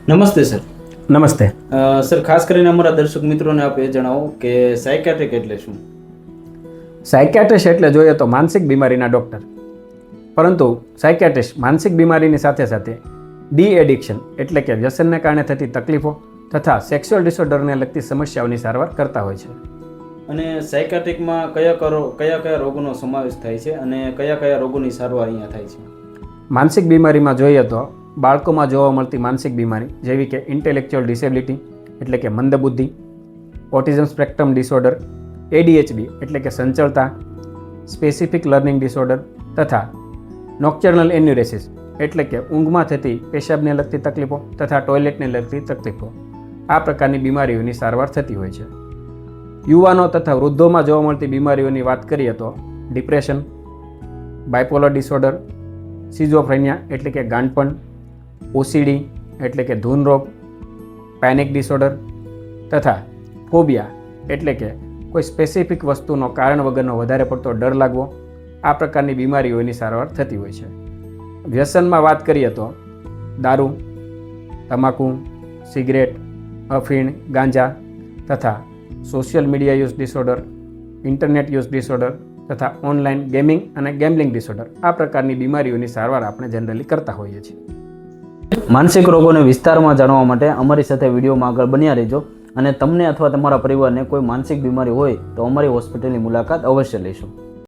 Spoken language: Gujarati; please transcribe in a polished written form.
નમસ્તે સર. નમસ્તે. સર, ખાસ કરીને અમારા દર્શક મિત્રોને આપ એ જણાવો કે સાયકાટ્રિક એટલે શું? સાયકિયાટ્રિસ્ટ એટલે જોઈએ તો માનસિક બીમારીના ડૉક્ટર, પરંતુ સાયકિયાટ્રિસ્ટ માનસિક બીમારીની સાથે સાથે ડી એડિક્શન એટલે કે વ્યસનને કારણે થતી તકલીફો તથા સેક્સ્યુઅલ ડિસઓર્ડરને લગતી સમસ્યાઓની સારવાર કરતા હોય છે. અને સાયકાટ્રિકમાં કયા રોગોનો સમાવેશ થાય છે અને કયા રોગોની સારવાર અહીંયા થાય છે? માનસિક બીમારીમાં જોઈએ તો બાળકોમાં જોવા મળતી માનસિક બીમારી જેવી કે ઇન્ટેલેક્ચ્યુઅલ ડિસેબિલિટી એટલે કે મંદબુદ્ધિ, ઓટિઝમ સ્પેક્ટ્રમ ડિસઓર્ડર, ADHD એટલે કે સંચળતા, સ્પેસિફિક લર્નિંગ ડિસઓર્ડર તથા નોક્ટર્નલ એન્યુરેસિસ એટલે કે ઊંઘમાં થતી પેશાબને લગતી તકલીફો તથા ટોયલેટને લગતી તકલીફો, આ પ્રકારની બીમારીઓની સારવાર થતી હોય છે. યુવાનો તથા વૃદ્ધોમાં જોવા મળતી બીમારીઓની વાત કરીએ તો ડિપ્રેશન, બાયપોલર ડિસઓર્ડર, સિઝોફ્રેનિયા એટલે કે ગાંડપણ, OCD એટલે કે ધૂન રોગ, પેનિક ડિસઓર્ડર તથા ફોબિયા એટલે કે કોઈ સ્પેસિફિક વસ્તુનો કારણ વગરનો વધારે પડતો ડર લાગવો, આ પ્રકારની બીમારીઓની સારવાર થતી હોય છે. વ્યસનમાં વાત કરીએ તો દારૂ, તમાકુ, સિગરેટ, અફીણ, ગાંજા તથા social media use disorder, internet use disorder તથા ઓનલાઈન ગેમિંગ અને ગેમ્બલિંગ ડિસઓર્ડર, આ પ્રકારની બીમારીઓની સારવાર આપણે જનરલી કરતા હોઈએ છીએ. માનસિક રોગોને વિસ્તારમાં જાણવા માટે અમારી સાથે વિડીયોમાં આગળ બન્યા રહેજો. અને તમને અથવા તમારા પરિવારને કોઈ માનસિક બીમારી હોય તો અમારી હોસ્પિટલની મુલાકાત અવશ્ય લેશો.